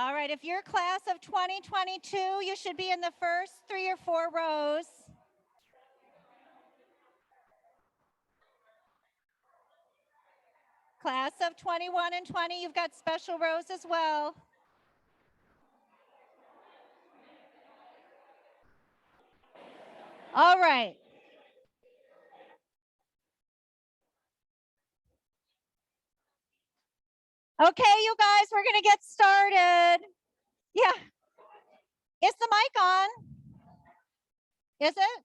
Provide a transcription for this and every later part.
All right, if you're class of 2022, you should be in the first 3 or 4 rows. Class of 21 and 20, you've got special rows as well. All right. Okay, you guys, we're going to get started. Yeah. Is the mic on? Is it?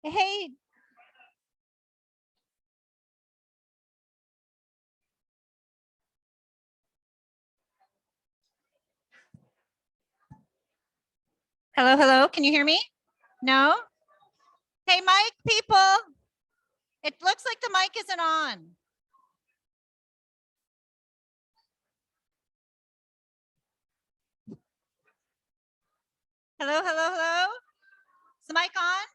Hey. Hello, hello. Can you hear me? No? Hey, mic people. It looks like the mic isn't on. Hello, hello, hello. Is the mic on?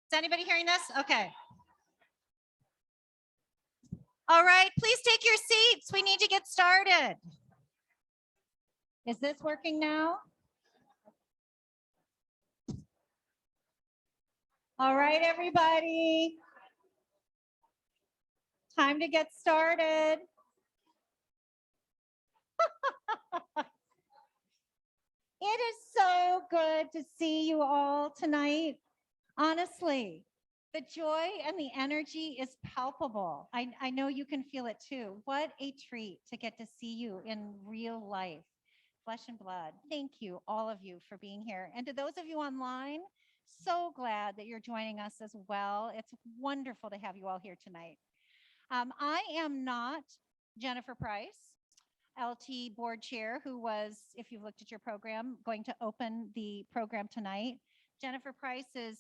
Is anybody hearing this? Okay. All right, please take your seats. We need to get started. Is this working now? All right, everybody. Time to get started. It is so good to see you all tonight. Honestly, the joy and the energy is palpable. I know you can feel it too. What a treat to get to see you in real life, flesh and blood. Thank you, all of you, for being here. And to those of you online, so glad that you're joining us as well. It's wonderful to have you all here tonight. I am not Jennifer Price, LT board chair, who was, if you've looked at your program, going to open the program tonight. Jennifer Price is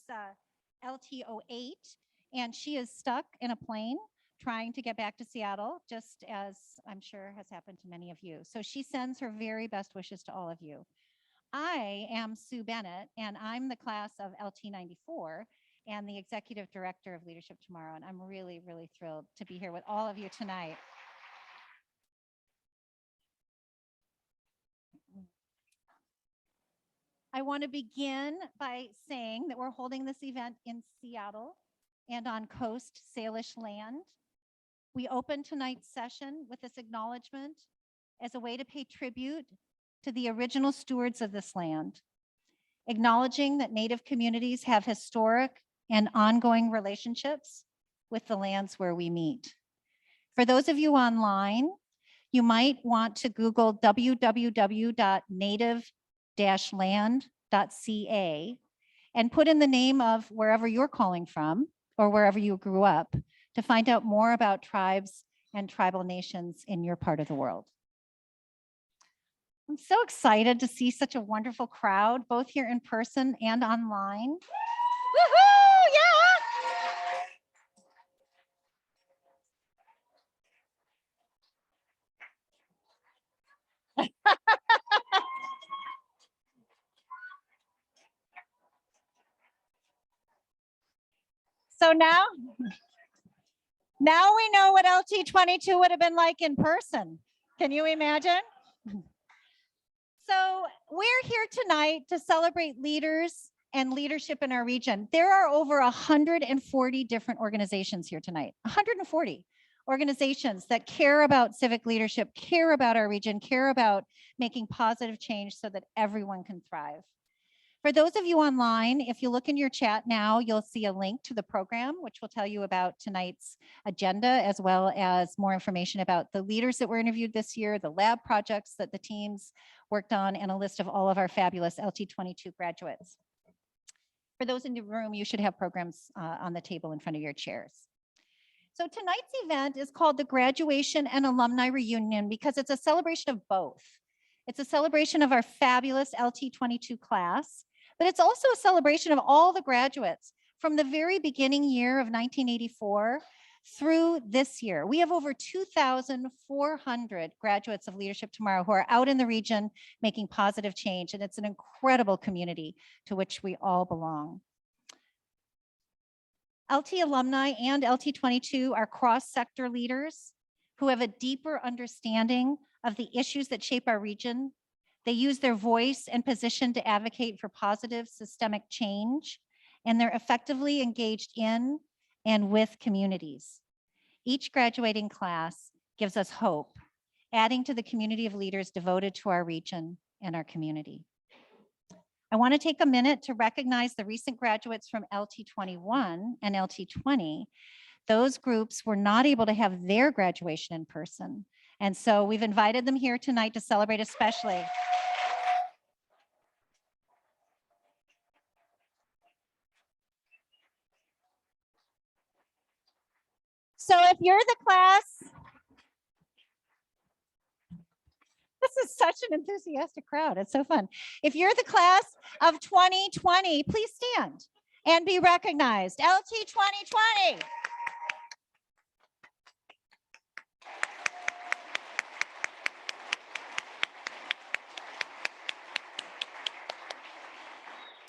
LT'08, and she is stuck in a plane trying to get back to Seattle, just as I'm sure has happened to many of you. So she sends her very best wishes to all of you. I am Sue Bennett, and I'm the class of LT'94 and the executive director of Leadership Tomorrow. And I'm really, really thrilled to be here with all of you tonight. I want to begin by saying that we're holding this event in Seattle and on Coast Salish land. We open tonight's session with this acknowledgement as a way to pay tribute to the original stewards of this land, acknowledging that Native communities have historic and ongoing relationships with the lands where we meet. For those of you online, you might want to Google www.native-land.ca and put in the name of wherever you're calling from or wherever you grew up to find out more about tribes and tribal nations in your part of the world. I'm so excited to see such a wonderful crowd, both here in person and online. Woohoo! Yeah! So now we know what LT'22 would have been like in person. Can you imagine? So we're here tonight to celebrate leaders and leadership in our region. There are over 140 different organizations here tonight, 140 organizations that care about civic leadership, care about our region, care about making positive change so that everyone can thrive. For those of you online, if you look in your chat now, you'll see a link to the program, which will tell you about tonight's agenda, as well as more information about the leaders that were interviewed this year, the lab projects that the teams worked on, and a list of all of our fabulous LT'22 graduates. For those in the room, you should have programs on the table in front of your chairs. So tonight's event is called the Graduation and Alumni Reunion because it's a celebration of both. It's a celebration of our fabulous LT'22 class, but it's also a celebration of all the graduates from the very beginning year of 1984 through this year. We have over 2,400 graduates of Leadership Tomorrow who are out in the region making positive change, and it's an incredible community to which we all belong. LT alumni and LT'22 are cross-sector leaders who have a deeper understanding of the issues that shape our region. They use their voice and position to advocate for positive systemic change, and they're effectively engaged in and with communities. Each graduating class gives us hope, adding to the community of leaders devoted to our region and our community. I want to take a minute to recognize the recent graduates from LT'21 and LT'20. Those groups were not able to have their graduation in person. And so we've invited them here tonight to celebrate especially. So if you're the class, this is such an enthusiastic crowd. It's so fun. If you're the class of 2020, please stand and be recognized. LT'2020.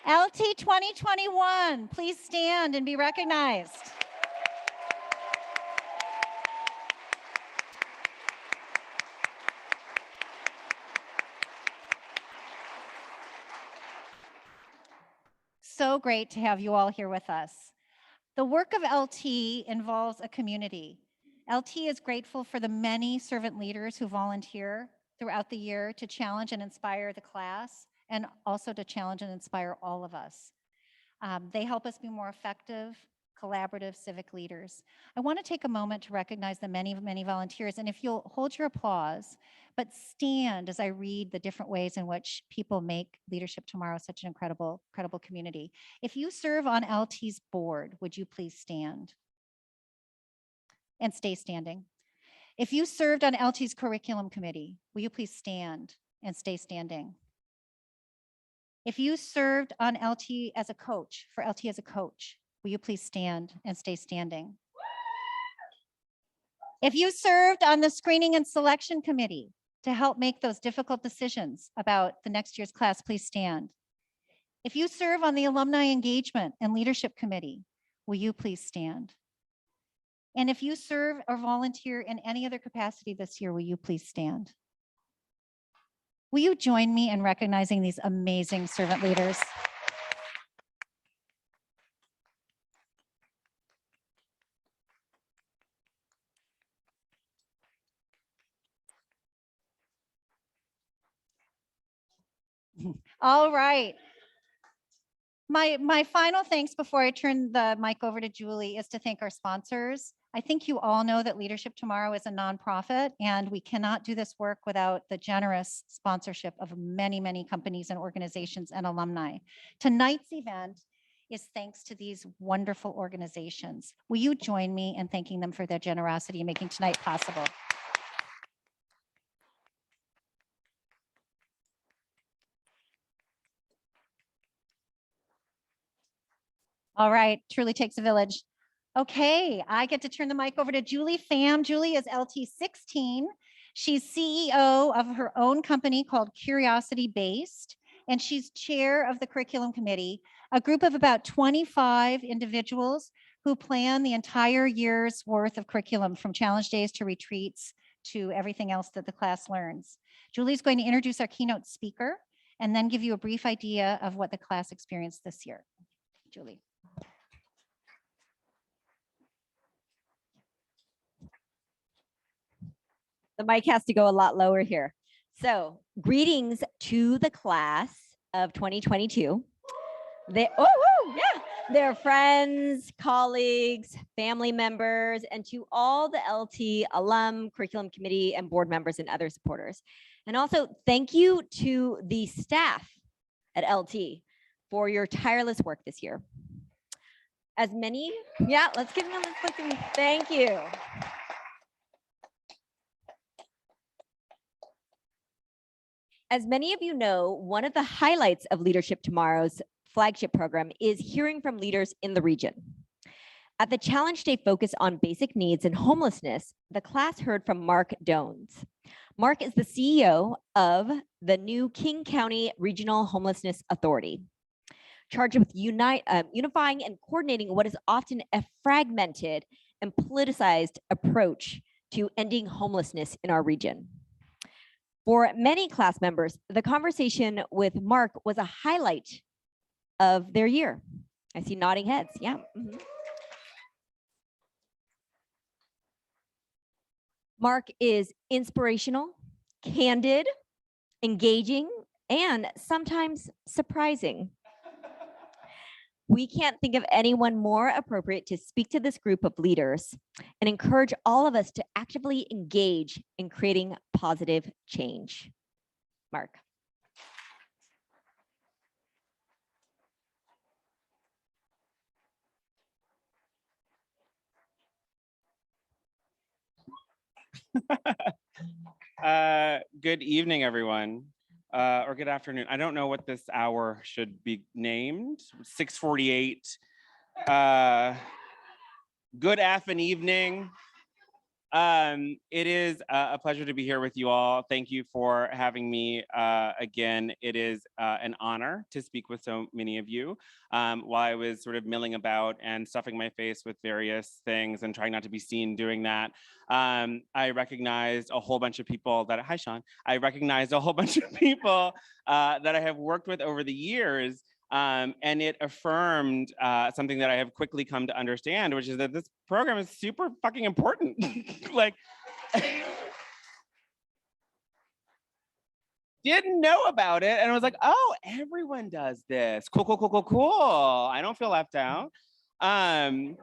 LT'2021, please stand and be recognized. So great to have you all here with us. The work of LT involves a community. LT is grateful for the many servant leaders who volunteer throughout the year to challenge and inspire the class, and also to challenge and inspire all of us. They help us be more effective, collaborative civic leaders. I want to take a moment to recognize the many, many volunteers, and if you'll hold your applause, but stand as I read the different ways in which people make Leadership Tomorrow such an incredible community. If you serve on LT's board, would you please stand and stay standing? If you served on LT's curriculum committee, will you please stand and stay standing? If you served on LT as a coach, for LT as a coach, will you please stand and stay standing? If you served on the screening and selection committee to help make those difficult decisions about the next year's class, please stand. If you serve on the alumni engagement and leadership committee, will you please stand? And if you serve or volunteer in any other capacity this year, will you please stand? Will you join me in recognizing these amazing servant leaders? All right. My final thanks before I turn the mic over to Julie is to thank our sponsors. I think you all know that Leadership Tomorrow is a nonprofit, and we cannot do this work without the generous sponsorship of many, many companies and organizations and alumni. Tonight's event is thanks to these wonderful organizations. Will you join me in thanking them for their generosity in making tonight possible? All right, truly takes a village. Okay, I get to turn the mic over to Julie Pham. Julie is LT'16. She's CEO of her own company called CuriosityBased, and she's chair of the curriculum committee, a group of about 25 individuals who plan the entire year's worth of curriculum, from challenge days to retreats to everything else that the class learns. Julie's going to introduce our keynote speaker and then give you a brief idea of what the class experienced this year. Julie. The mic has to go a lot lower here. So, greetings to the class of 2022. Their friends, colleagues, family members, and to all the LT alum, curriculum committee, and board members and other supporters. And also, thank you to the staff at LT for your tireless work this year. As many, let's give them a thank you. As many of you know, one of the highlights of Leadership Tomorrow's flagship program is hearing from leaders in the region. At the Challenge Day focus on basic needs and homelessness, the class heard from Marc Dones. Marc is the CEO of the new King County Regional Homelessness Authority, charged with unifying and coordinating what is often a fragmented and politicized approach to ending homelessness in our region. For many class members, the conversation with Marc was a highlight of their year. I see nodding heads, yeah. Marc is inspirational, candid, engaging, and sometimes surprising. We can't think of anyone more appropriate to speak to this group of leaders and encourage all of us to actively engage in creating positive change. Marc. Good evening, everyone, or good afternoon. I don't know what this hour should be named. 6:48. Good afternoon, evening. It is a pleasure to be here with you all. Thank you for having me again. It is an honor to speak with so many of you. While I was sort of milling about and stuffing my face with various things and trying not to be seen doing that, I recognized a whole bunch of people that, hi Sean, I recognized a whole bunch of people that I have worked with over the years. And it affirmed something that I have quickly come to understand, which is that this program is super fucking important. Like, didn't know about it, and I was like, oh, everyone does this. Cool, cool, cool, cool, cool. I don't feel left out. I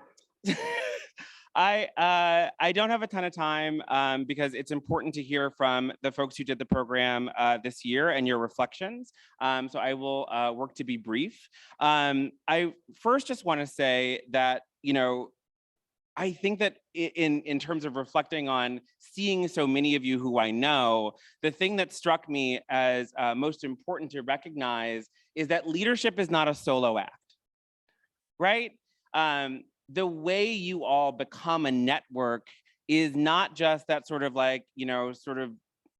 don't have a ton of time because it's important to hear from the folks who did the program this year and your reflections. So I will work to be brief. I first just want to say that, you know, I think that in terms of reflecting on seeing so many of you who I know, the thing that struck me as most important to recognize is that leadership is not a solo act, right? The way you all become a network is not just that sort of like, you know, sort of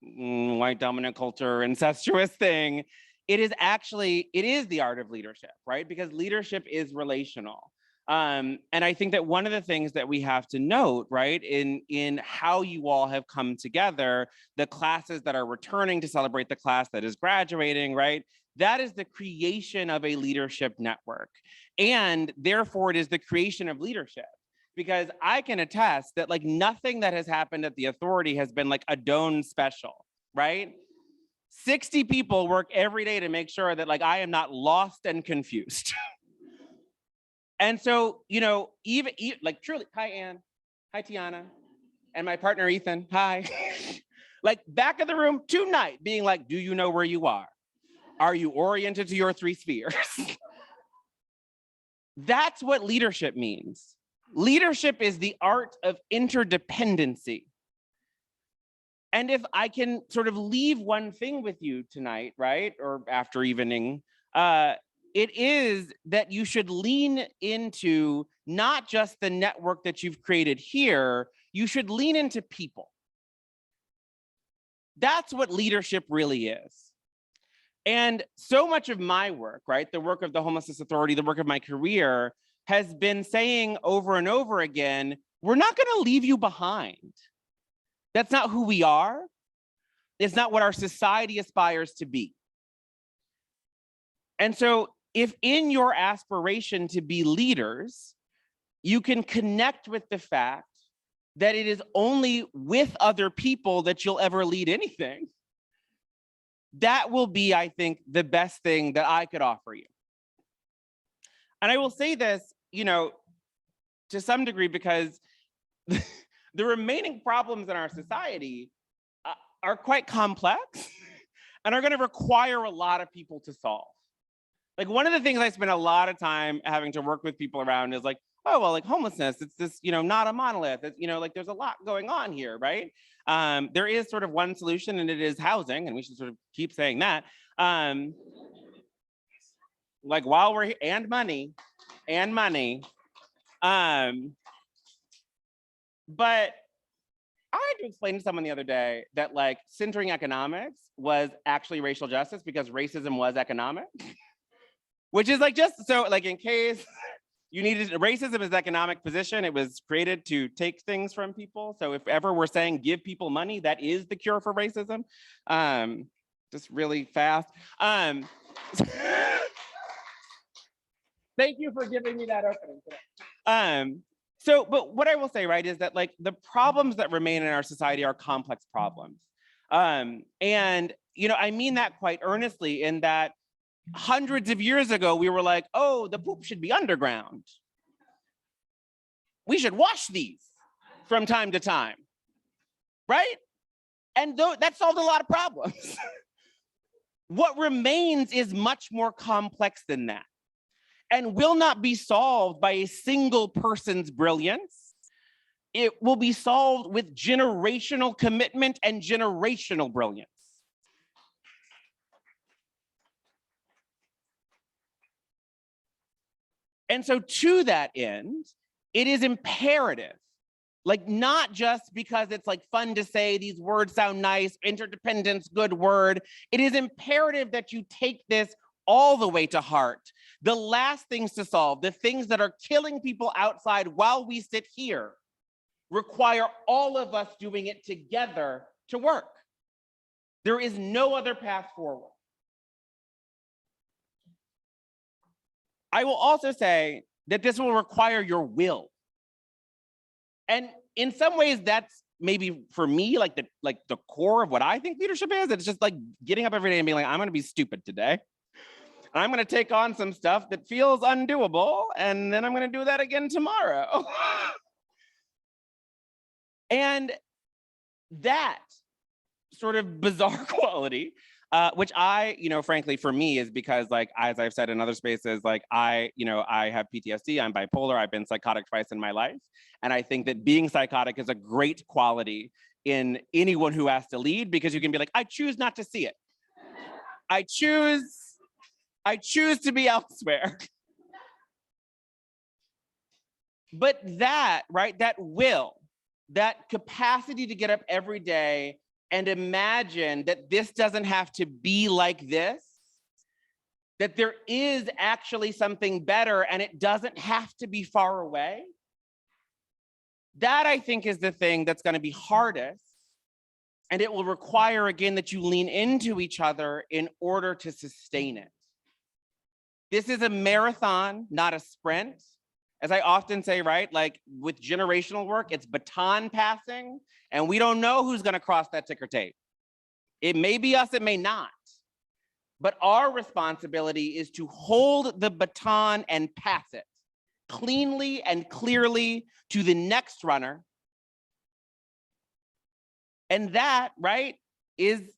white dominant culture, incestuous thing. It is actually, it is the art of leadership, right? Because leadership is relational. And I think that one of the things that we have to note, right, in how you all have come together, the classes that are returning to celebrate the class that is graduating, right? That is the creation of a leadership network. And therefore, it is the creation of leadership. Because I can attest that like nothing that has happened at the authority has been like a Doan special, right? 60 people work every day to make sure that like I am not lost and confused. And so, you know, even like truly, hi Anne, hi Tiana, and my partner Ethan, hi. Like back of the room tonight being like, do you know where you are? Are you oriented to your 3 spheres? That's what leadership means. Leadership is the art of interdependency. And if I can sort of leave one thing with you tonight, right? Or after evening, it is that you should lean into not just the network that you've created here, you should lean into people. That's what leadership really is. And so much of my work, right, the work of the Homelessness Authority, the work of my career, has been saying over and over again, we're not going to leave you behind. That's not who we are. It's not what our society aspires to be. And so if in your aspiration to be leaders, you can connect with the fact that it is only with other people that you'll ever lead anything, that will be, I think, the best thing that I could offer you. And I will say this, you know, to some degree, because the remaining problems in our society are quite complex and are going to require a lot of people to solve. Like one of the things I spend a lot of time having to work with people around is like, oh, well, like homelessness, it's this, you know, not a monolith. It's, you know, like there's a lot going on here, right? There is sort of one solution and it is housing, and we should sort of keep saying that. Like while we're here, and money. But I had to explain to someone the other day that like centering economics was actually racial justice because racism was economic. Which is like, just so like in case Racism is economic position. It was created to take things from people. So if ever we're saying give people money, that is the cure for racism. Just really fast. Thank you for giving me that opening today. But what I will say, right, is that like the problems that remain in our society are complex problems. And, I mean that quite earnestly in that hundreds of years ago, we were like, oh, the poop should be underground. We should wash these from time to time, right? And that solved a lot of problems. What remains is much more complex than that and will not be solved by a single person's brilliance. It will be solved with generational commitment and generational brilliance. And so to that end, it is imperative, like not just because it's like fun to say these words sound nice, interdependence, good word. It is imperative that you take this all the way to heart. The last things to solve, the things that are killing people outside while we sit here, require all of us doing it together to work. There is no other path forward. I will also say that this will require your will. And in some ways, that's maybe for me, like the core of what I think leadership is. It's just like getting up every day and being like, I'm gonna be stupid today. I'm gonna take on some stuff that feels undoable, and then I'm gonna do that again tomorrow. And that sort of bizarre quality, which I, frankly, for me is because like, as I've said in other spaces, like I have PTSD, I'm bipolar, I've been psychotic twice in my life. And I think that being psychotic is a great quality in anyone who has to lead, because you can be like, I choose not to see it. I choose to be elsewhere. But that, right, that will, that capacity to get up every day and imagine that this doesn't have to be like this, that there is actually something better and it doesn't have to be far away. That I think is the thing that's going to be hardest. And it will require, again, that you lean into each other in order to sustain it. This is a marathon, not a sprint. As I often say, right, like with generational work, it's baton passing, and we don't know who's gonna cross that ticker tape. It may be us, it may not. But our responsibility is to hold the baton and pass it cleanly and clearly to the next runner. And that, right,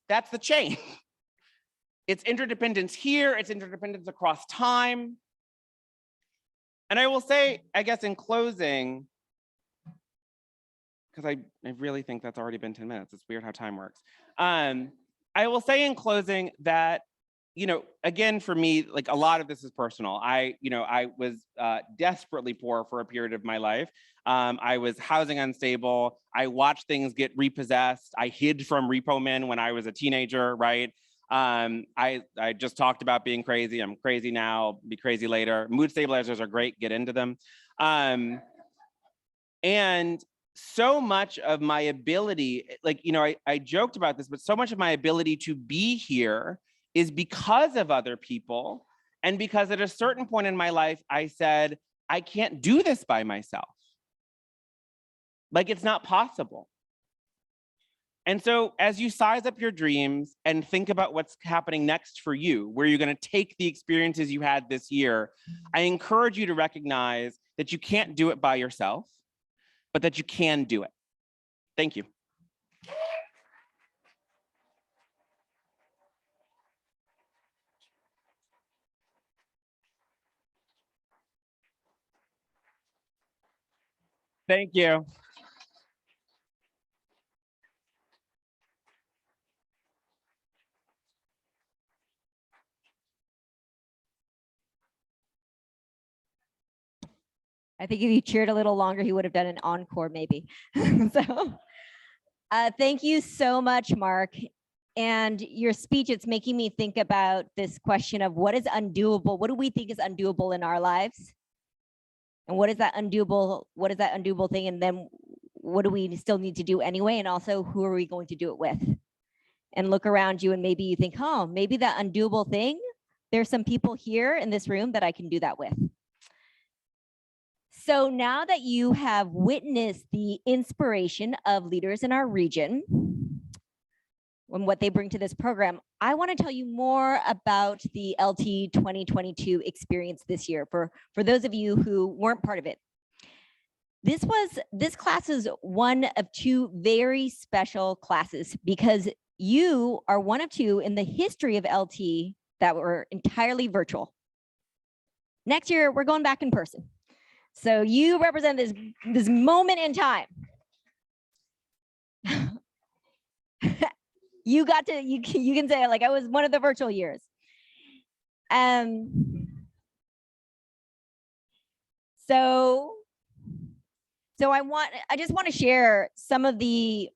that's the chain. It's interdependence here, it's interdependence across time. And I will say, I guess in closing, because I really think that's already been 10 minutes. It's weird how time works. I will say in closing that, again, for me, like a lot of this is personal. I was desperately poor for a period of my life. I was housing unstable. I watched things get repossessed. I hid from repo men when I was a teenager, right? I just talked about being crazy. I'm crazy now, be crazy later. Mood stabilizers are great, get into them. And so much of my ability, like, I joked about this, but so much of my ability to be here is because of other people. And because at a certain point in my life, I said, I can't do this by myself. Like, it's not possible. And so as you size up your dreams and think about what's happening next for you, where you're going to take the experiences you had this year, I encourage you to recognize that you can't do it by yourself, but that you can do it. Thank you. Thank you. I think if you cheered a little longer, he would have done an encore maybe. So thank you so much, Marc. And your speech, it's making me think about this question of what is undoable? What do we think is undoable in our lives? And what is that undoable thing? And then what do we still need to do anyway? And also, who are we going to do it with? And look around you and maybe you think, oh, maybe that undoable thing, there's some people here in this room that I can do that with. So now that you have witnessed the inspiration of leaders in our region and what they bring to this program, I want to tell you more about the LT 2022 experience this year for those of you who weren't part of it. This class is one of two very special classes because you are one of two in the history of LT that were entirely virtual. Next year, we're going back in person. So you represent this moment in time. You can say like I was one of the virtual years. So I just want to share some of the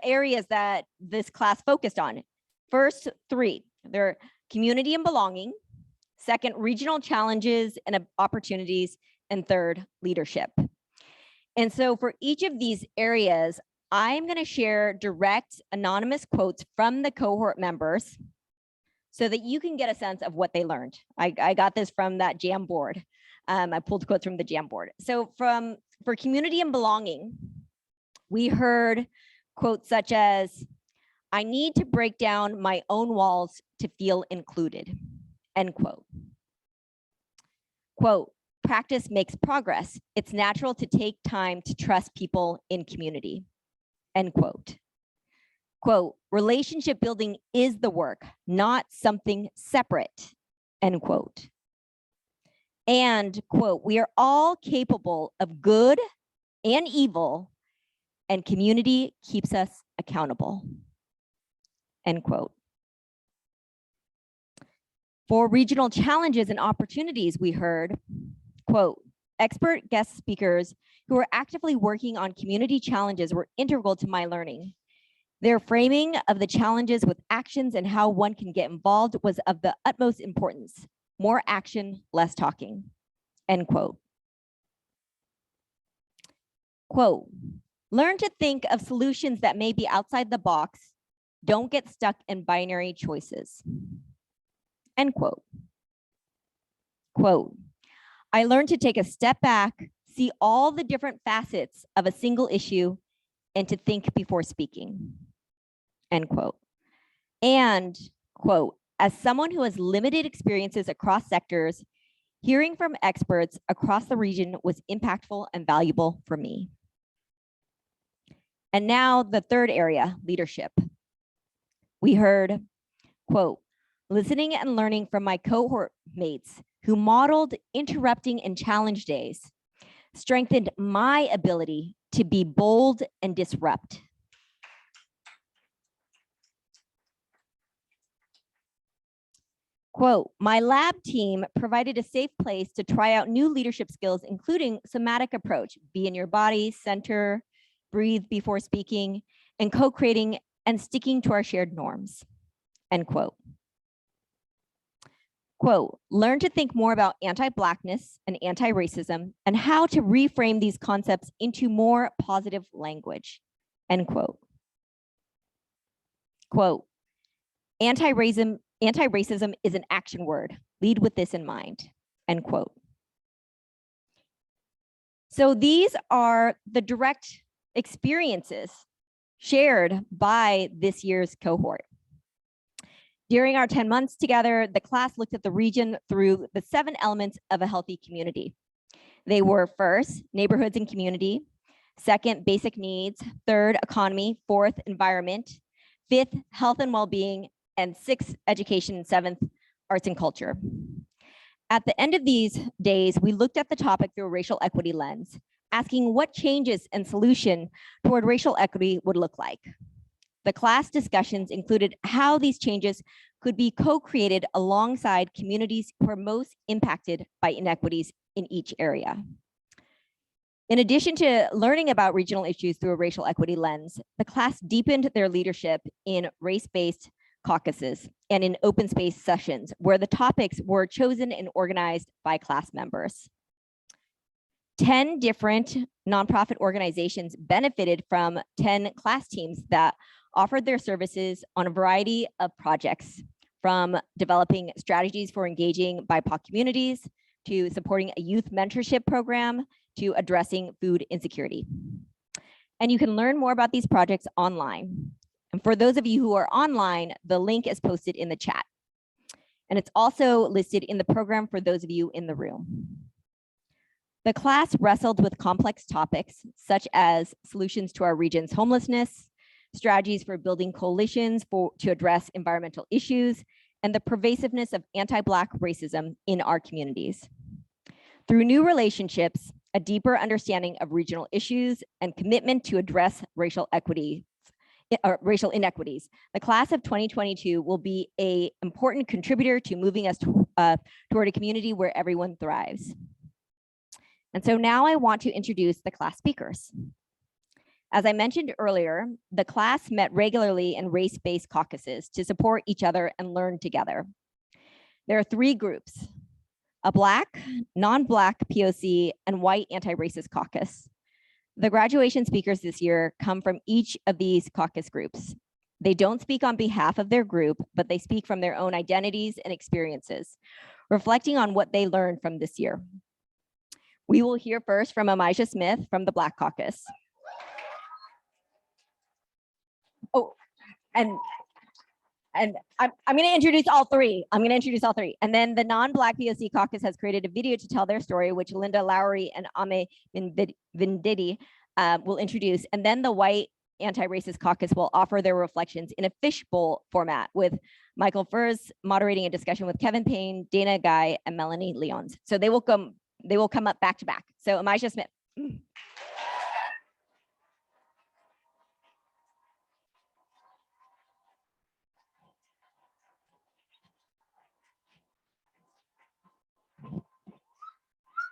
areas that this class focused on. First three, they're community and belonging. Second, regional challenges and opportunities. And third, leadership. And so for each of these areas, I'm going to share direct anonymous quotes from the cohort members so that you can get a sense of what they learned. I got this from that Jam board. I pulled quotes from the Jam board. So for community and belonging, we heard quotes such as, I need to break down my own walls to feel included, end quote. Quote, practice makes progress. It's natural to take time to trust people in community, end quote. Quote, relationship building is the work, not something separate, end quote. And quote, we are all capable of good and evil, and community keeps us accountable, end quote. For regional challenges and opportunities, we heard, quote, expert guest speakers who are actively working on community challenges were integral to my learning. Their framing of the challenges with actions and how one can get involved was of the utmost importance. More action, less talking, end quote. Quote, learn to think of solutions that may be outside the box. Don't get stuck in binary choices, end quote. Quote, I learned to take a step back, see all the different facets of a single issue, and to think before speaking, end quote. And quote, as someone who has limited experiences across sectors, hearing from experts across the region was impactful and valuable for me. And now the third area, leadership. We heard, quote, listening and learning from my cohort mates who modeled interrupting and challenge days, strengthened my ability to be bold and disrupt. Quote, my lab team provided a safe place to try out new leadership skills, including somatic approach, be in your body, center, breathe before speaking, and co-creating and sticking to our shared norms, end quote. Quote, learn to think more about anti-Blackness and anti-racism and how to reframe these concepts into more positive language, end quote. Quote, anti-racism is an action word. Lead with this in mind, end quote. So these are the direct experiences shared by this year's cohort. During our 10 months together, the class looked at the region through the 7 elements of a healthy community. They were first, neighborhoods and community. Second, basic needs. Third, economy. Fourth, environment. Fifth, health and well-being. And sixth, education. And seventh, arts and culture. At the end of these days, we looked at the topic through a racial equity lens, asking what changes and solution toward racial equity would look like. The class discussions included how these changes could be co-created alongside communities who are most impacted by inequities in each area. In addition to learning about regional issues through a racial equity lens, the class deepened their leadership in race-based caucuses and in open space sessions where the topics were chosen and organized by class members. 10 different nonprofit organizations benefited from 10 class teams that offered their services on a variety of projects, from developing strategies for engaging BIPOC communities, to supporting a youth mentorship program, to addressing food insecurity. And you can learn more about these projects online. And for those of you who are online, the link is posted in the chat. And it's also listed in the program for those of you in the room. The class wrestled with complex topics such as solutions to our region's homelessness, strategies for building coalitions to address environmental issues, and the pervasiveness of anti-Black racism in our communities. Through new relationships, a deeper understanding of regional issues, and commitment to address racial inequities, the class of 2022 will be an important contributor to moving us toward a community where everyone thrives. And so now I want to introduce the class speakers. As I mentioned earlier, the class met regularly in race-based caucuses to support each other and learn together. There are 3 groups: a Black, non-Black POC, and white anti-racist caucus. The graduation speakers this year come from each of these caucus groups. They don't speak on behalf of their group, but they speak from their own identities and experiences, reflecting on what they learned from this year. We will hear first from Emijah Smith from the Black Caucus. Oh, and I'm going to introduce all 3. And then the non-Black POC caucus has created a video to tell their story, which Linda Lowry and Min-Venditti will introduce. And then the white anti-racist caucus will offer their reflections in a fishbowl format, with Michael Furze moderating a discussion with Kevin Payne, Dana Guy, and Melanie Lyons. So they will come up back to back. So Emijah Smith.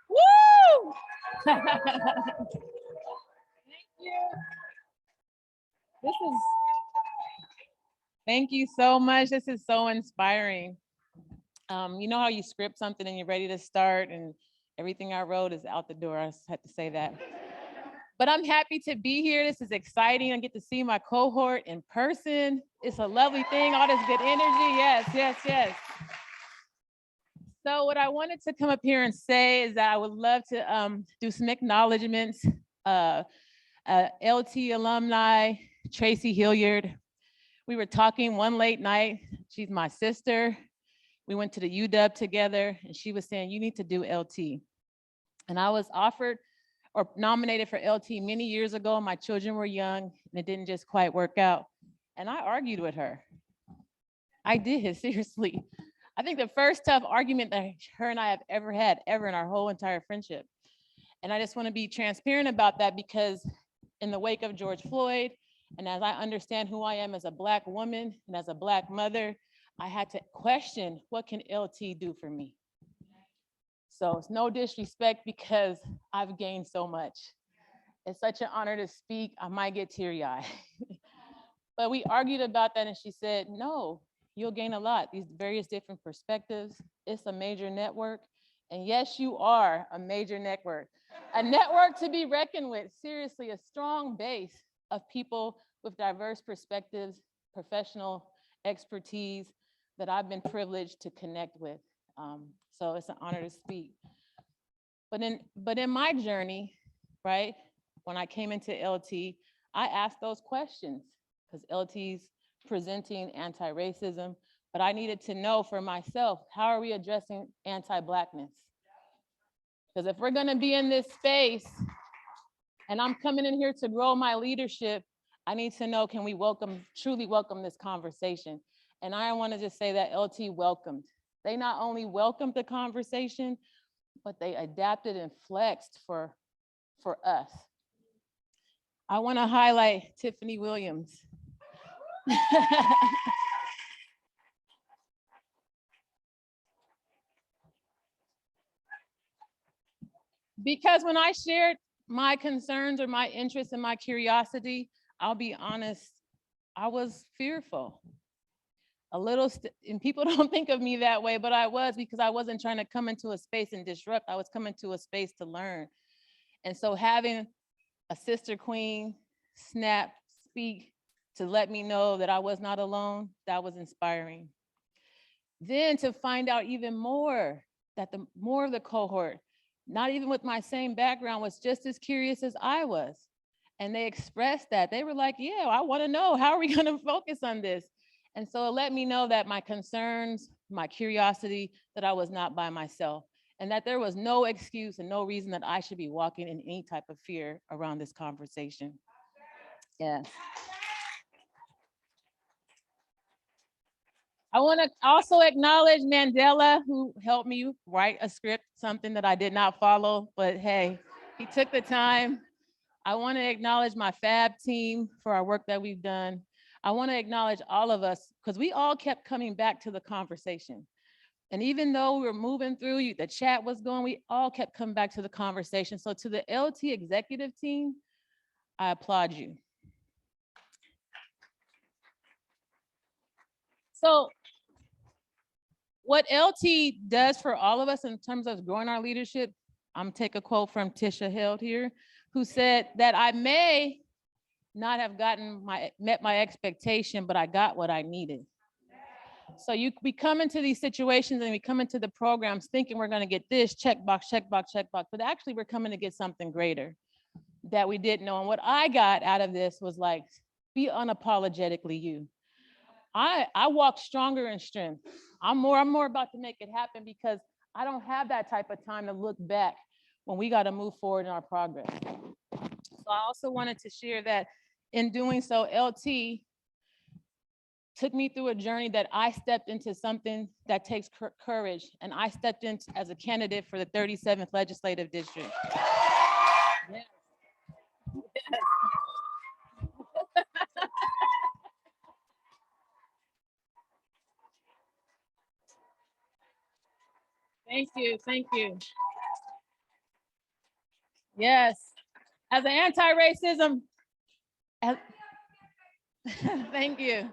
Woo! Thank you. Thank you so much. This is so inspiring. You know how you script something and you're ready to start and everything I wrote is out the door. I just had to say that. But I'm happy to be here. This is exciting. I get to see my cohort in person. It's a lovely thing, all this good energy. Yes, yes, yes. So what I wanted to come up here and say is that I would love to do some acknowledgements. LT alumni, Tracy Hilliard. We were talking one late night. She's my sister. We went to the UW together and she was saying, you need to do LT. And I was offered or nominated for LT many years ago. My children were young and it didn't just quite work out. And I argued with her. I did, seriously. I think the first tough argument that her and I have ever had, ever in our whole entire friendship. And I just want to be transparent about that because in the wake of George Floyd, and as I understand who I am as a Black woman and as a Black mother, I had to question, what can LT do for me? So it's no disrespect because I've gained so much. It's such an honor to speak. I might get teary-eyed. But we argued about that and she said, no, you'll gain a lot, these various different perspectives. It's a major network. And yes, you are a major network. A network to be reckoned with, seriously, a strong base of people with diverse perspectives, professional expertise that I've been privileged to connect with. So it's an honor to speak. But in my journey, right, when I came into LT, I asked those questions because LT's presenting anti-racism, but I needed to know for myself, how are we addressing anti-Blackness? Because if we're gonna be in this space and I'm coming in here to grow my leadership, I need to know, can we truly welcome this conversation? And I wanna just say that LT welcomed. They not only welcomed the conversation, but they adapted and flexed for us. I wanna highlight Tiffany Williams. Because when I shared my concerns or my interest and my curiosity, I'll be honest, I was fearful. A little, and people don't think of me that way, but I was, because I wasn't trying to come into a space and disrupt. I was coming to a space to learn. And so having a sister queen snap, speak to let me know that I was not alone, that was inspiring. Then to find out even more, that the more of the cohort, not even with my same background, was just as curious as I was. And they expressed that. They were like, yeah, I want to know, how are we going to focus on this? And so it let me know that my concerns, my curiosity, that I was not by myself, and that there was no excuse and no reason that I should be walking in any type of fear around this conversation. Yes. I want to also acknowledge Mandela, who helped me write a script, something that I did not follow, but hey, he took the time. I want to acknowledge my FAB team for our work that we've done. I want to acknowledge all of us, because we all kept coming back to the conversation. And even though we were moving through, the chat was going, we all kept coming back to the conversation. So to the LT executive team, I applaud you. So what LT does for all of us in terms of growing our leadership, I'm gonna take a quote from Tisha Held here, who said that I may not have met my expectation, but I got what I needed. So we come into these situations and we come into the programs thinking we're gonna get this, checkbox, checkbox, checkbox, but actually we're coming to get something greater that we didn't know. And what I got out of this was like, be unapologetically you. I walk stronger in strength. I'm more about to make it happen, because I don't have that type of time to look back when we got to move forward in our progress. So I also wanted to share that in doing so, LT took me through a journey that I stepped into something that takes courage, and I stepped in as a candidate for the 37th legislative district. Yes. Yes. Thank you, thank you. Yes, as an anti-racism, thank you.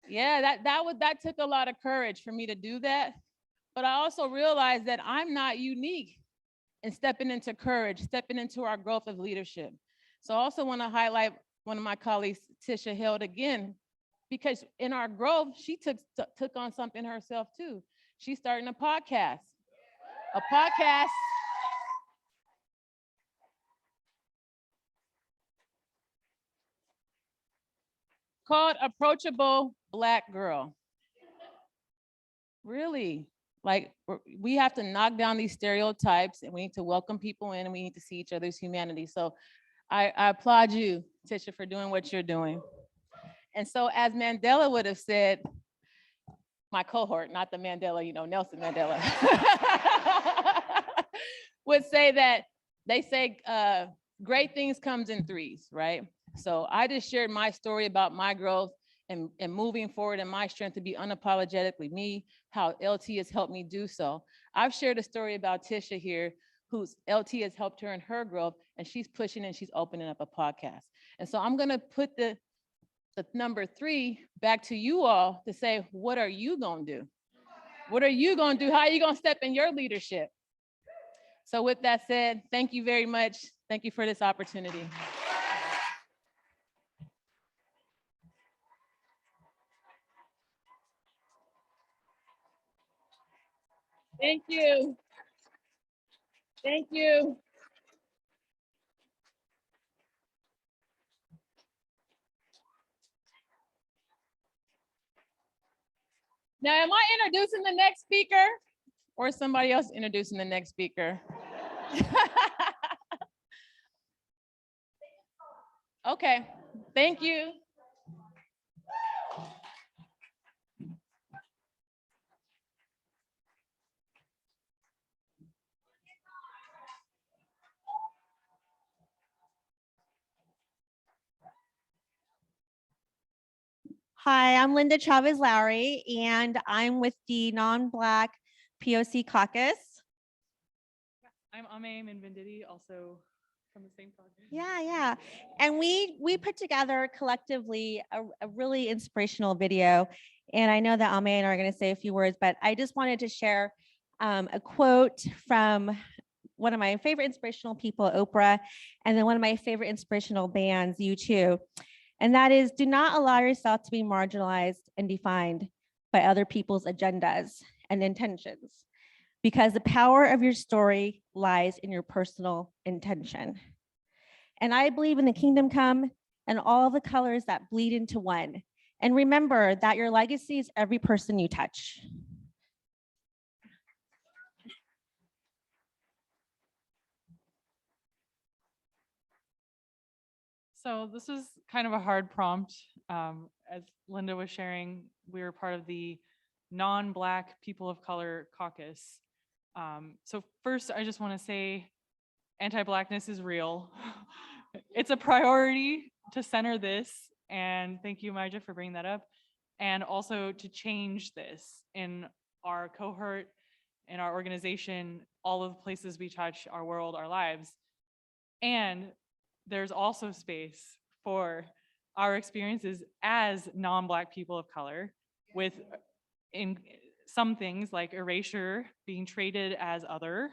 Yeah, that took a lot of courage for me to do that. But I also realized that I'm not unique in stepping into courage, stepping into our growth of leadership. So I also want to highlight one of my colleagues, Tisha Held, again, because in our growth, she took on something herself too. She's starting a podcast called Approachable Black Girl. Really, like, we have to knock down these stereotypes, and we need to welcome people in, and we need to see each other's humanity. So I applaud you, Tisha, for doing what you're doing. And so as Mandela would have said, my cohort, not the Mandela, Nelson Mandela, would say that they say great things comes in threes, right? So I just shared my story about my growth and moving forward and my strength to be unapologetically me, how LT has helped me do so. I've shared a story about Tisha here, whose LT has helped her in her growth, and she's pushing and she's opening up a podcast. And so I'm gonna put the number 3 back to you all to say, what are you gonna do? What are you gonna do? How are you gonna step in your leadership? So with that said, thank you very much. Thank you for this opportunity. Thank you. Thank you. Now, am I introducing the next speaker, or is somebody else introducing the next speaker? Okay, thank you. Hi, I'm Linda Chavez Lowry, and I'm with the Non-Black POC Caucus. I'm Min-Venditti, also from the same project. Yeah. And we put together collectively a really inspirational video. And I know that Amelia and I are going to say a few words, but I just wanted to share a quote from one of my favorite inspirational people, Oprah, and then one of my favorite inspirational bands, U2. And that is, do not allow yourself to be marginalized and defined by other people's agendas and intentions, because the power of your story lies in your personal intention. And I believe in the kingdom come and all the colors that bleed into one. And remember that your legacy is every person you touch. So this is kind of a hard prompt. As Linda was sharing, we were part of the non-Black people of color caucus. So first, I just want to say anti-Blackness is real. It's a priority to center this. And thank you, Emijah, for bringing that up. And also to change this in our cohort, in our organization, all of the places we touch, our world, our lives. And there's also space for our experiences as non-Black people of color, with in some things like erasure, being traded as other,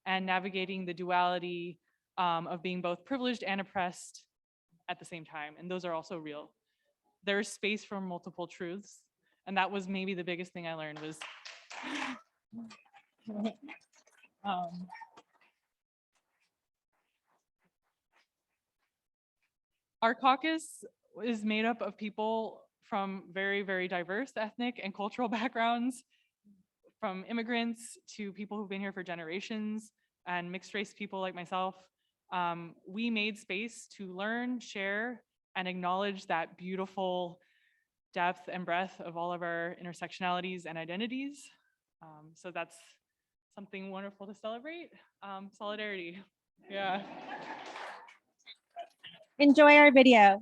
and navigating the duality of being both privileged and oppressed at the same time. And those are also real. There's space for multiple truths. And that was maybe the biggest thing I learned was our caucus is made up of people from very, very diverse ethnic and cultural backgrounds, from immigrants to people who've been here for generations, and mixed race people like myself. We made space to learn, share, and acknowledge that beautiful depth and breadth of all of our intersectionalities and identities. So that's something wonderful to celebrate. Solidarity, yeah. Enjoy our video.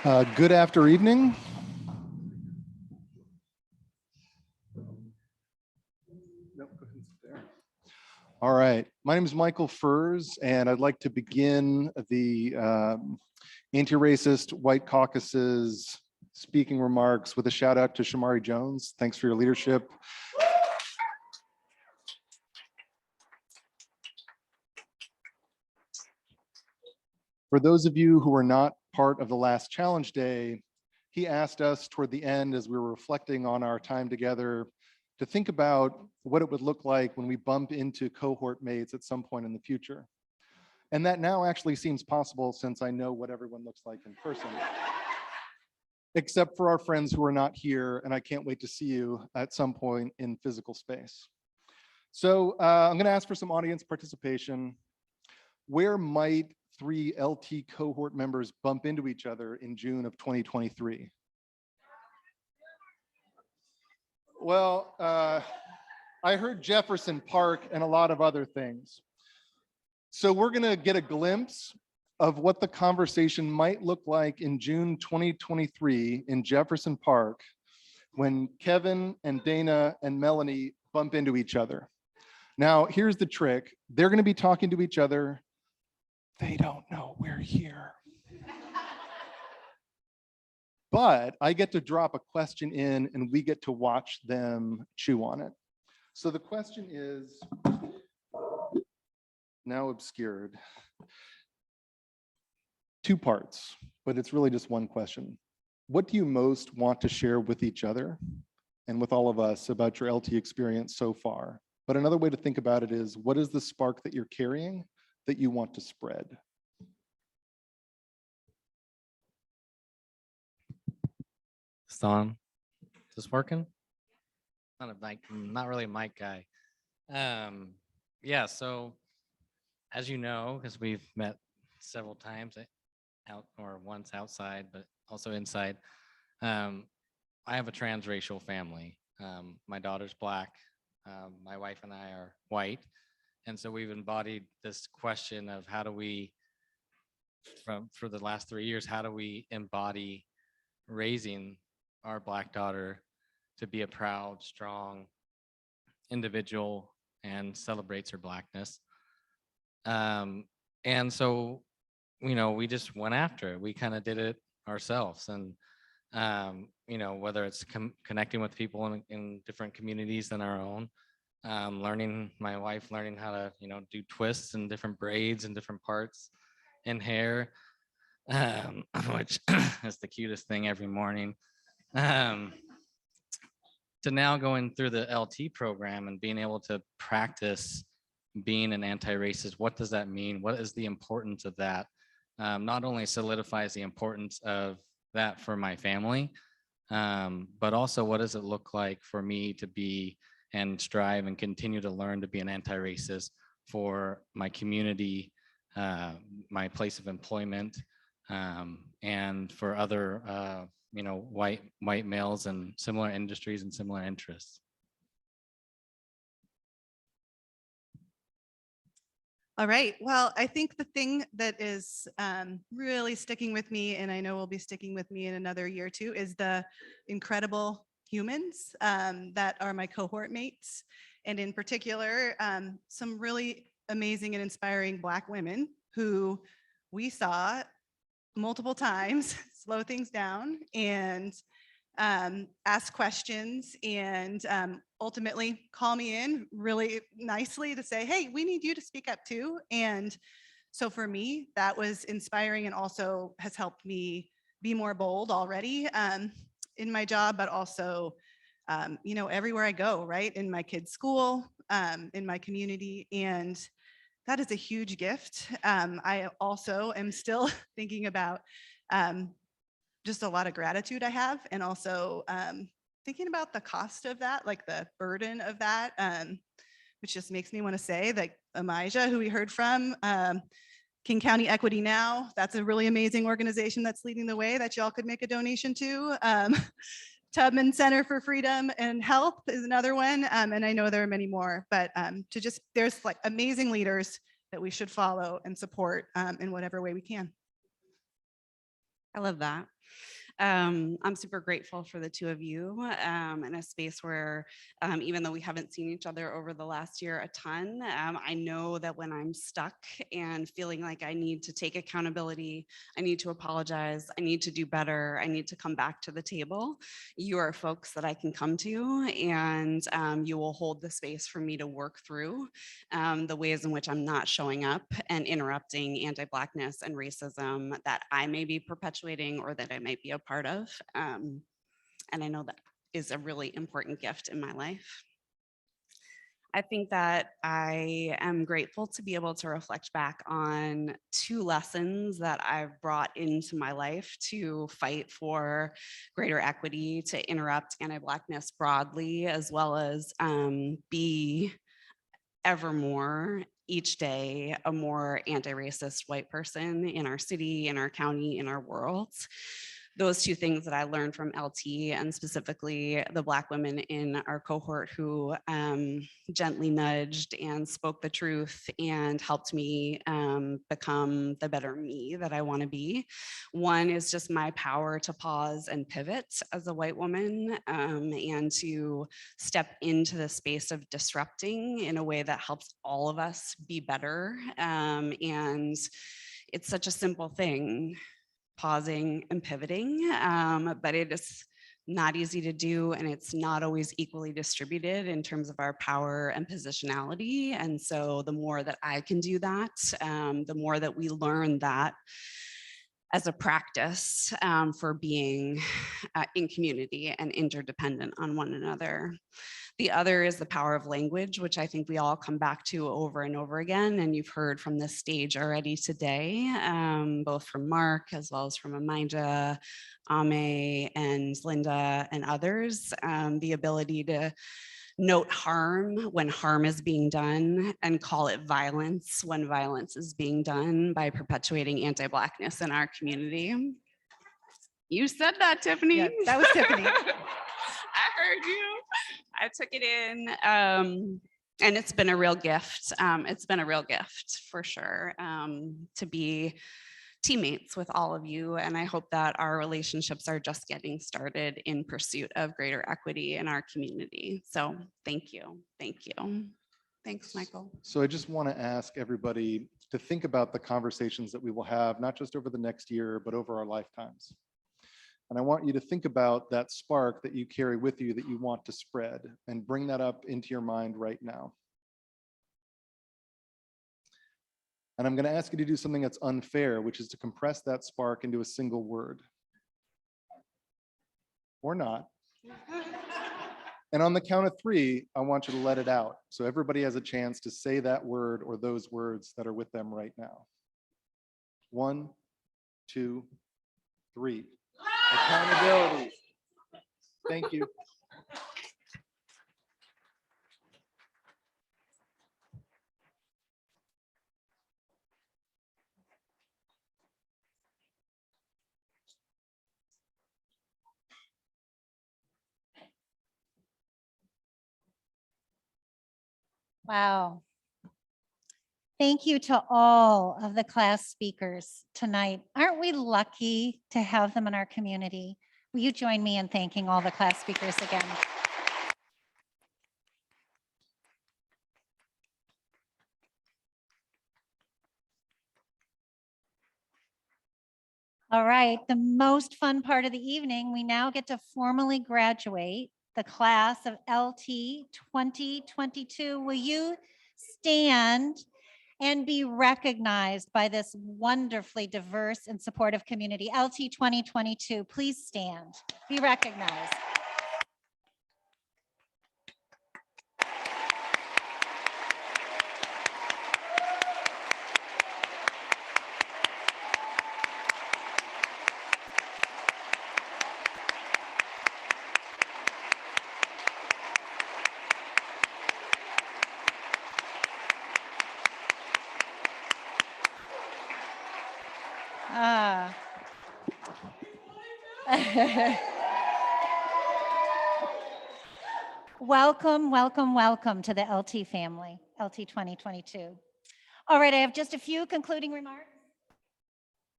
Good after evening. Nope, go ahead and sit there. All right, my name is Michael Furze, and I'd like to begin the Antiracist White Caucus's speaking remarks with a shout out to Shamari Jones. Thanks for your leadership. For those of you who were not part of the last challenge day, he asked us toward the end, as we were reflecting on our time together, to think about what it would look like when we bump into cohort mates at some point in the future. And that now actually seems possible, since I know what everyone looks like in person. Except for our friends who are not here, and I can't wait to see you at some point in physical space. So I'm gonna ask for some audience participation. Where might 3 LT cohort members bump into each other in June of 2023? Well, I heard Jefferson Park and a lot of other things. So we're gonna get a glimpse of what the conversation might look like in June 2023 in Jefferson Park when Kevin and Dana and Melanie bump into each other. Now, here's the trick. They're gonna be talking to each other. They don't know we're here. But I get to drop a question in and we get to watch them chew on it. So the question is, now obscured, 2 parts, but it's really just one question. What do you most want to share with each other and with all of us about your LT experience so far? But another way to think about it is, what is the spark that you're carrying that you want to spread? It's on. Is this working? Not a mic, I'm not really a mic guy. Yeah, so as you know, because we've met several times out or once outside, but also inside, I have a transracial family. My daughter's Black, my wife and I are white. And so we've embodied this question of how do we, for the last 3 years, how do we embody raising our Black daughter to be a proud, strong individual and celebrates her Blackness. And so, we just went after it. We kind of did it ourselves. And, whether it's connecting with people in different communities than our own, my wife learning how to, do twists and different braids and different parts in hair, which is the cutest thing every morning. To now going through the LT program and being able to practice being an anti-racist. What does that mean? What is the importance of that? Not only solidifies the importance of that for my family, but also what does it look like for me to be and strive and continue to learn to be an anti-racist for my community, my place of employment, and for other white males in similar industries and similar interests. All right, well, I think the thing that is really sticking with me, and I know will be sticking with me in another year or two, is the incredible humans that are my cohort mates. And in particular, some really amazing and inspiring Black women who we saw multiple times slow things down and ask questions and ultimately call me in really nicely to say, hey, we need you to speak up too. And so for me, that was inspiring and also has helped me be more bold already in my job, but also, everywhere I go, right? In my kids' school, in my community. And that is a huge gift. I also am still thinking about just a lot of gratitude I have, and also thinking about the cost of that, like the burden of that, which just makes me want to say that Emijah, who we heard from, King County Equity Now, that's a really amazing organization that's leading the way that y'all could make a donation to. Tubman Center for Freedom and Health is another one, and I know there are many more, but there's like amazing leaders that we should follow and support in whatever way we can. I love that. I'm super grateful for the two of you in a space where even though we haven't seen each other over the last year a ton, I know that when I'm stuck and feeling like I need to take accountability, I need to apologize, I need to do better, I need to come back to the table, you are folks that I can come to, and you will hold the space for me to work through the ways in which I'm not showing up and interrupting anti-Blackness and racism that I may be perpetuating or that I might be a part of. And I know that is a really important gift in my life. I think that I am grateful to be able to reflect back on two lessons that I've brought into my life to fight for greater equity, to interrupt anti-Blackness broadly, as well as be ever more each day a more anti-racist white person in our city, in our county, in our world. Those two things that I learned from LT, and specifically the Black women in our cohort who gently nudged and spoke the truth and helped me become the better me that I want to be. One is just my power to pause and pivot as a white woman and to step into the space of disrupting in a way that helps all of us be better. And it's such a simple thing, pausing and pivoting, but it is not easy to do, and it's not always equally distributed in terms of our power and positionality. And so the more that I can do that, the more that we learn that as a practice for being in community and interdependent on one another. The other is the power of language, which I think we all come back to over and over again. And you've heard from this stage already today, both from Marc as well as from Emijah, Ame, and Linda and others, the ability to note harm when harm is being done and call it violence when violence is being done by perpetuating anti-Blackness in our community. You said that, Tiffany. Yeah, that was Tiffany. I heard you. I took it in, and it's been a real gift. It's been a real gift for sure to be teammates with all of you. And I hope that our relationships are just getting started in pursuit of greater equity in our community. So thank you. Thank you. Thanks, Michael. So I just want to ask everybody to think about the conversations that we will have, not just over the next year, but over our lifetimes. And I want you to think about that spark that you carry with you that you want to spread, and bring that up into your mind right now. And I'm going to ask you to do something that's unfair, which is to compress that spark into a single word. Or not. And on the count of 3, I want you to let it out. So everybody has a chance to say that word or those words that are with them right now. 1, 2, 3. Accountability. Thank you. Wow. Thank you to all of the class speakers tonight. Aren't we lucky to have them in our community? Will you join me in thanking all the class speakers again? All right, the most fun part of the evening, we now get to formally graduate the class of LT 2022. Will you stand and be recognized by this wonderfully diverse and supportive community? LT 2022, please stand, be recognized. Welcome, welcome, welcome to the LT family, LT 2022. All right, I have just a few concluding remarks.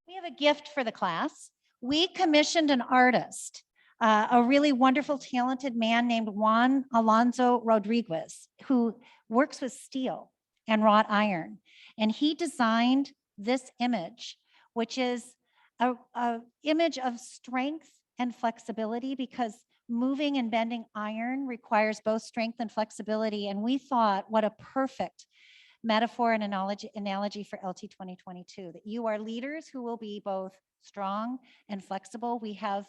We have a gift for the class. we commissioned an artist, a really wonderful, talented man named Juan Alonso Rodriguez, who works with steel and wrought iron. And he designed this image, which is a image of strength and flexibility, because moving and bending iron requires both strength and flexibility. And we thought, what a perfect metaphor and analogy for LT 2022, that you are leaders who will be both strong and flexible. We have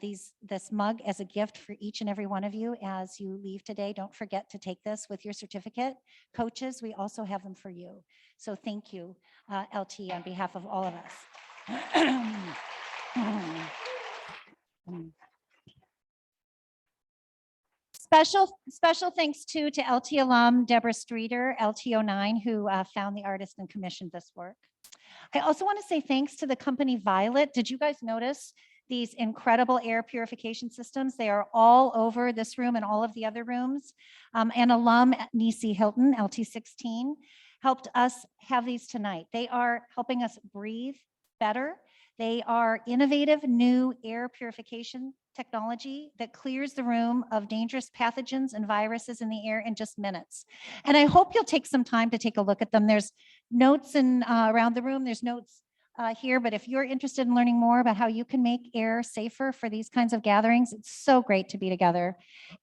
this mug as a gift for each and every one of you as you leave today. Don't forget to take this with your certificate. Coaches, we also have them for you. So thank you, LT, on behalf of all of us. Special thanks too to LT alum Deborah Streeter, LT'09, who found the artist and commissioned this work. I also want to say thanks to the company Violet. Did you guys notice these incredible air purification systems? They are all over this room and all of the other rooms. And alum Nisi Hilton, LT'16, helped us have these tonight. They are helping us breathe better. They are innovative new air purification technology that clears the room of dangerous pathogens and viruses in the air in just minutes. And I hope you'll take some time to take a look at them. There's notes around the room. There's notes here, but if you're interested in learning more about how you can make air safer for these kinds of gatherings, it's so great to be together.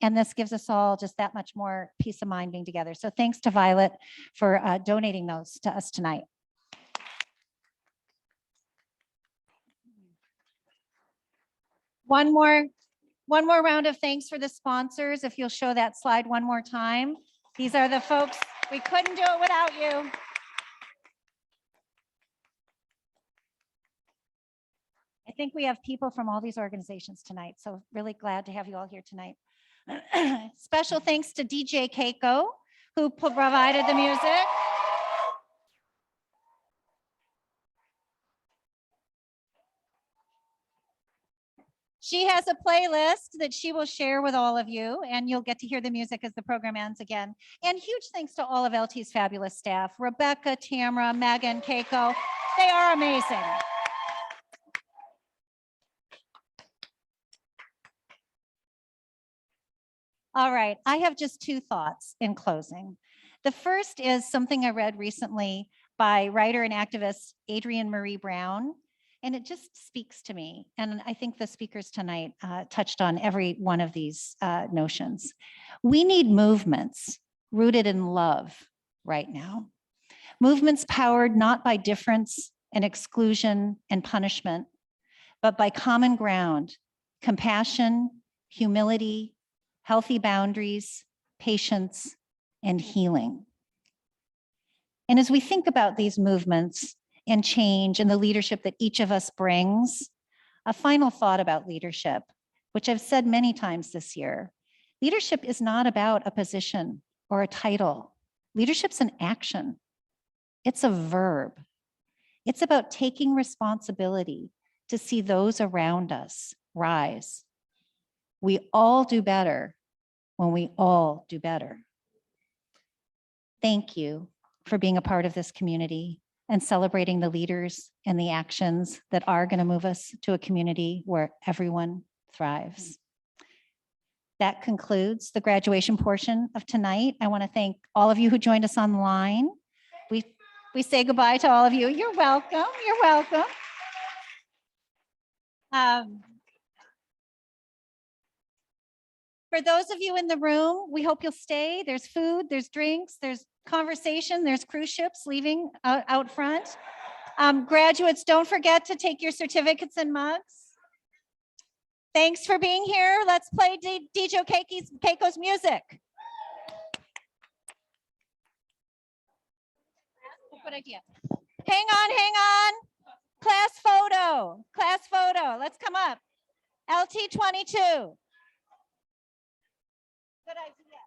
And this gives us all just that much more peace of mind being together. So thanks to Violet for donating those to us tonight. One more round of thanks for the sponsors. If you'll show that slide one more time. These are the folks, we couldn't do it without you. I think we have people from all these organizations tonight, so really glad to have you all here tonight. Special thanks to DJ Keiko, who provided the music. She has a playlist that she will share with all of you, and you'll get to hear the music as the program ends again. And huge thanks to all of LT's fabulous staff, Rebecca, Tamara, Megan, Keiko. They are amazing. All right, I have just two thoughts in closing. The first is something I read recently by writer and activist Adrienne Marie Brown, and it just speaks to me. And I think the speakers tonight touched on every one of these notions. We need movements rooted in love right now. Movements powered not by difference and exclusion and punishment, but by common ground, compassion, humility, healthy boundaries, patience, and healing. And as we think about these movements and change and the leadership that each of us brings, a final thought about leadership, which I've said many times this year. Leadership is not about a position or a title. Leadership's an action. It's a verb. It's about taking responsibility to see those around us rise. We all do better when we all do better. Thank you for being a part of this community and celebrating the leaders and the actions that are going to move us to a community where everyone thrives. That concludes the graduation portion of tonight. I want to thank all of you who joined us online. We say goodbye to all of you. You're welcome. You're welcome. For those of you in the room, we hope you'll stay. There's food, there's drinks, there's conversation, there's cruise ships leaving out front. Graduates, don't forget to take your certificates and mugs. Thanks for being here. Let's play DJ Keiko's music. Good idea. Hang on. Class photo. Let's come up. LT'22. Good idea.